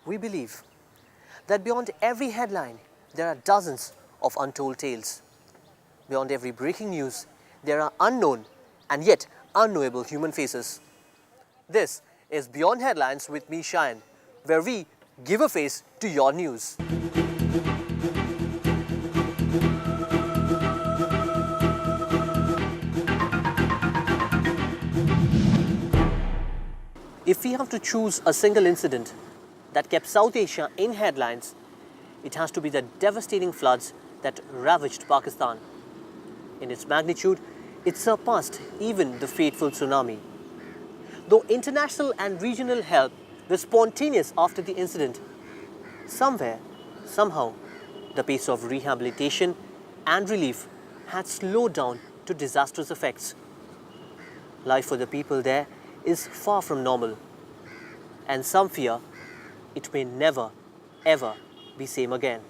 We believe that beyond every headline, there are dozens of untold tales. Beyond every breaking news, there are unknown and yet unknowable human faces. This is Beyond Headlines with me, Shaayan, where we give a face to your news. If we have to choose a single incident that kept South Asia in headlines, it has to be the devastating floods that ravaged Pakistan. In its magnitude, it surpassed even the fateful tsunami. Though international and regional help was spontaneous after the incident, somewhere, somehow, the pace of rehabilitation and relief had slowed down to disastrous effects. Life for the people there is far from normal, and some fear it may never, ever be same again.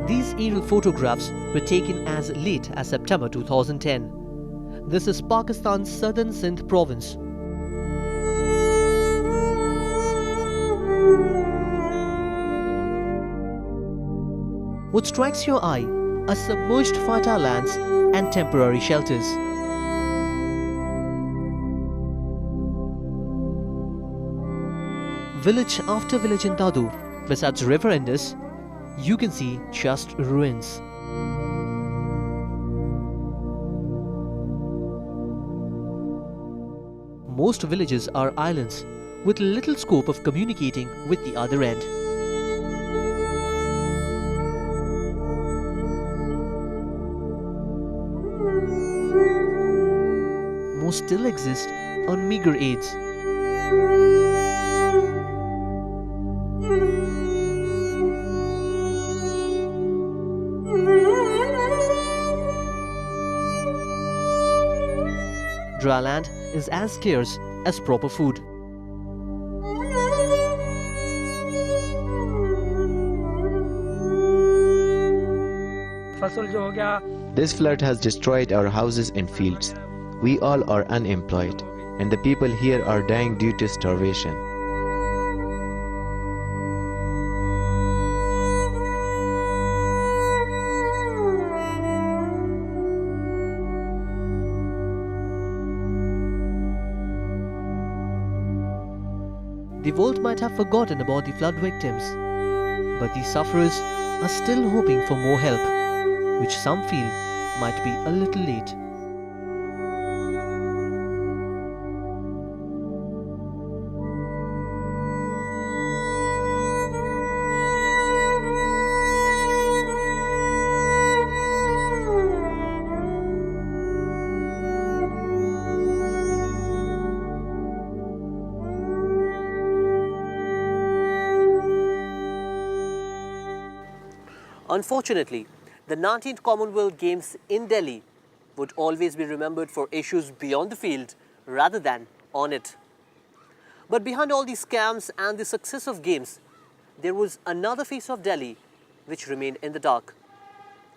These aerial photographs were taken as late as September 2010. This is Pakistan's southern Sindh province. What strikes your eye are submerged fatah lands and temporary shelters. Village after village in Dadu, besides river Indus, you can see just ruins. Most villages are islands with little scope of communicating with the other end. Most still exist on meager aids. Dry land is as scarce as proper food. This flood has destroyed our houses and fields. We all are unemployed, and the people here are dying due to starvation. The world might have forgotten about the flood victims, but these sufferers are still hoping for more help, which some feel might be a little late. Unfortunately, the 19th Commonwealth Games in Delhi would always be remembered for issues beyond the field rather than on it. But behind all these scams and the success of games, there was another face of Delhi which remained in the dark.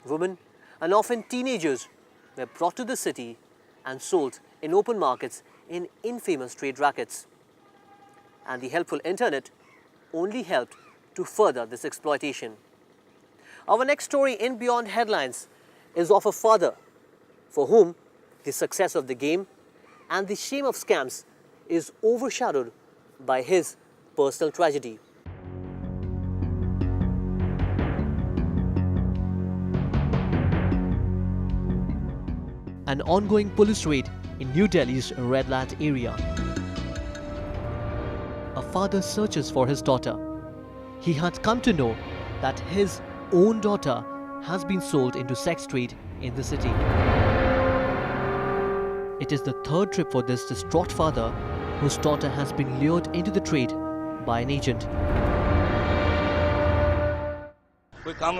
Women and often teenagers were brought to the city and sold in open markets in infamous trade rackets. And the helpful internet only helped to further this exploitation. Our next story in Beyond Headlines is of a father for whom the success of the game and the shame of scams is overshadowed by his personal tragedy. An ongoing police raid in New Delhi's Red Light area. A father searches for his daughter. He had come to know that his own daughter has been sold into sex trade in the city. It is the third trip for this distraught father whose daughter has been lured into the trade by an agent. I'm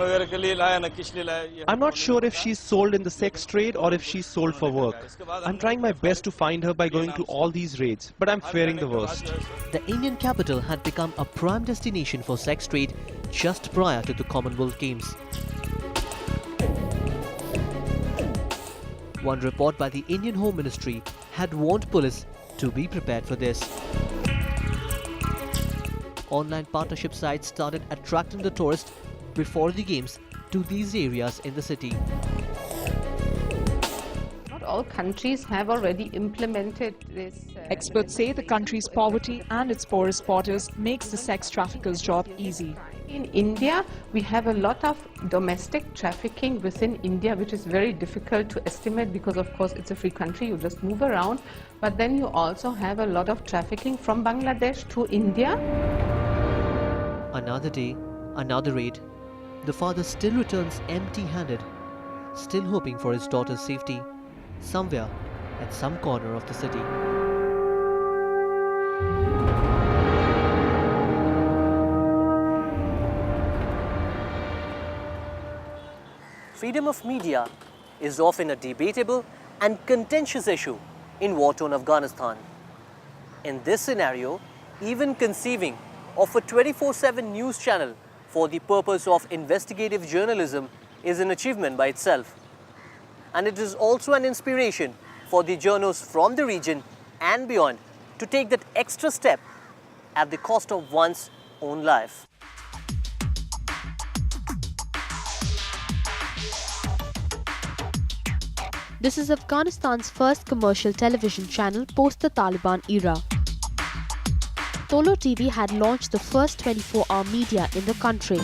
not sure if she's sold in the sex trade or if she's sold for work. I'm trying my best to find her by going to all these raids, but I'm fearing the worst. The Indian capital had become a prime destination for sex trade just prior to the Commonwealth Games. One report by the Indian Home Ministry had warned police to be prepared for this. Online partnership sites started attracting the tourists before the games to these areas in the city. Not all countries have already implemented this. Experts say the country's poverty and its poorest quarters makes the sex traffickers' job easy. In India, we have a lot of domestic trafficking within India, which is very difficult to estimate because, of course, it's a free country, you just move around. But then you also have a lot of trafficking from Bangladesh to India. Another day, another raid. The father still returns empty-handed, still hoping for his daughter's safety somewhere at some corner of the city. Freedom of media is often a debatable and contentious issue in war-torn Afghanistan. In this scenario, even conceiving of a 24/7 news channel for the purpose of investigative journalism is an achievement by itself. And it is also an inspiration for the journos from the region and beyond to take that extra step at the cost of one's own life. This is Afghanistan's first commercial television channel post the Taliban era. Tolo TV had launched the first 24-hour media in the country.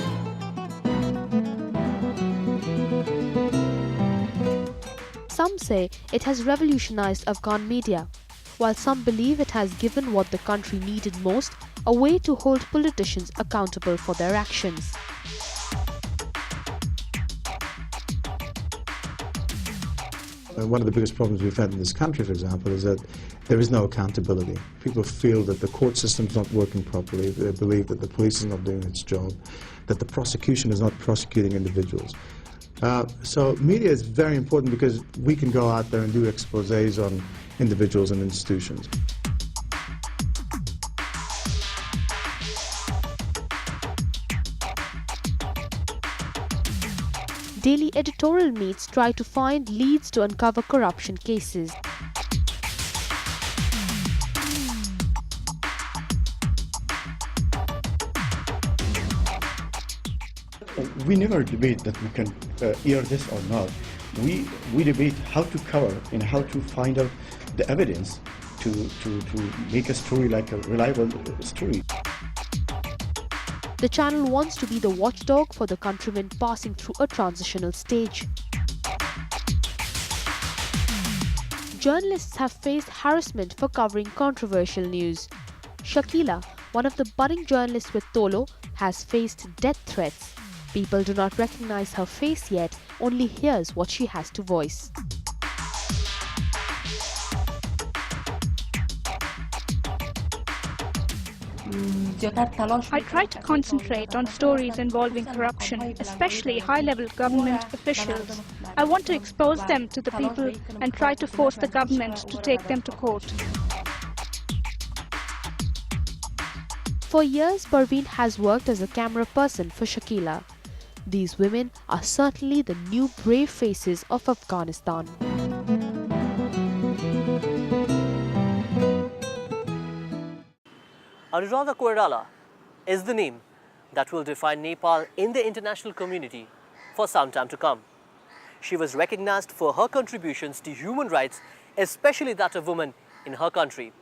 Some say it has revolutionized Afghan media, while some believe it has given what the country needed most, a way to hold politicians accountable for their actions. One of the biggest problems we've had in this country, for example, is that there is no accountability. People feel that the court system is not working properly, they believe that the police is not doing its job, that the prosecution is not prosecuting individuals. So media is very important because we can go out there and do exposés on individuals and institutions. Daily editorial meets try to find leads to uncover corruption cases. We never debate that we can air this or not. We debate how to cover and how to find out the evidence to make a story like a reliable story. The channel wants to be the watchdog for the countrymen passing through a transitional stage. Journalists have faced harassment for covering controversial news. Shakila, one of the budding journalists with Tolo, has faced death threats. People do not recognize her face yet, only hears what she has to voice. I try to concentrate on stories involving corruption, especially high-level government officials. I want to expose them to the people and try to force the government to take them to court. For years, Parveen has worked as a camera person for Shakila. These women are certainly the new brave faces of Afghanistan. Anuradha Koirala is the name that will define Nepal in the international community for some time to come. She was recognized for her contributions to human rights, especially that of women in her country.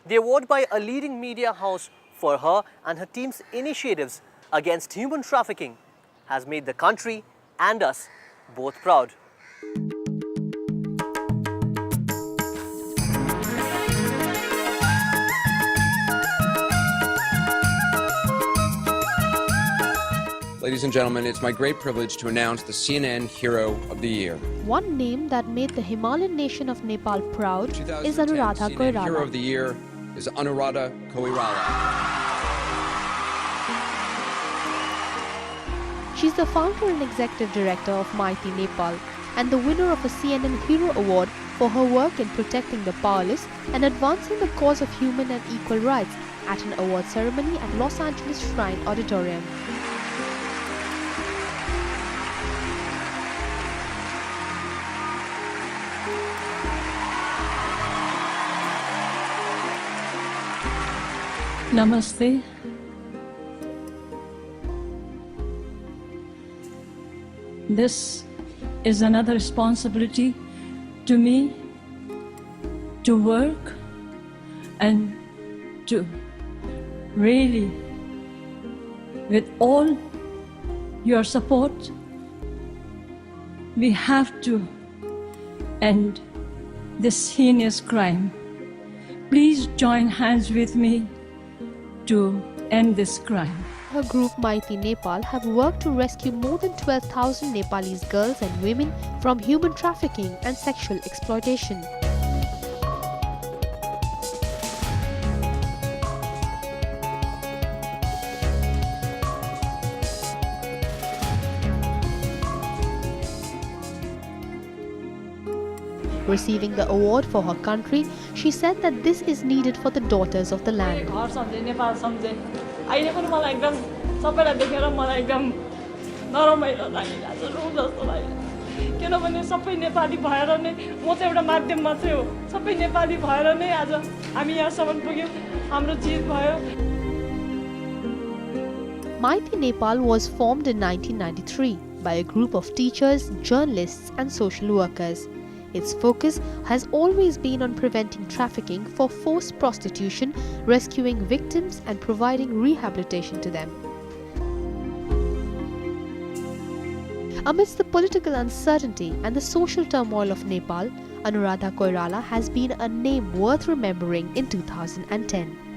The award by a leading media house for her and her team's initiatives against human trafficking has made the country and us both proud. Ladies and gentlemen, it's my great privilege to announce the CNN Hero of the Year. One name that made the Himalayan nation of Nepal proud is Anuradha CNN Hero of Koirala. the Year is Anuradha Koirala. She's the founder and executive director of Mighty Nepal and the winner of a CNN Hero Award for her work in protecting the powerless and advancing the cause of human and equal rights at an award ceremony at Los Angeles Shrine Auditorium. Namaste. This is another responsibility to me to work and to really, with all your support, we have to end this heinous crime. Please join hands with me to end this crime. Her group Mighty Nepal have worked to rescue more than 12,000 Nepalese girls and women from human trafficking and sexual exploitation. Receiving the award for her country, she said that this is needed for the daughters of the land. अहिले पनि मलाई एकदम सबैलाई देखेर मलाई एकदम नरमाइलो लागिरहेछ room जस्तो लाग्यो किनभने सबै नेपाली भएर नै म चाहिँ एउटा माध्यम मात्रै हो सबै नेपाली भएर नै आज हामी यहाँसम्म पुग्यौं हाम्रो जित भयो Mighty Nepal was formed in 1993 by a group of teachers, journalists and social workers. Its focus has always been on preventing trafficking for forced prostitution, rescuing victims and providing rehabilitation to them. Amidst the political uncertainty and the social turmoil of Nepal, Anuradha Koirala has been a name worth remembering in 2010.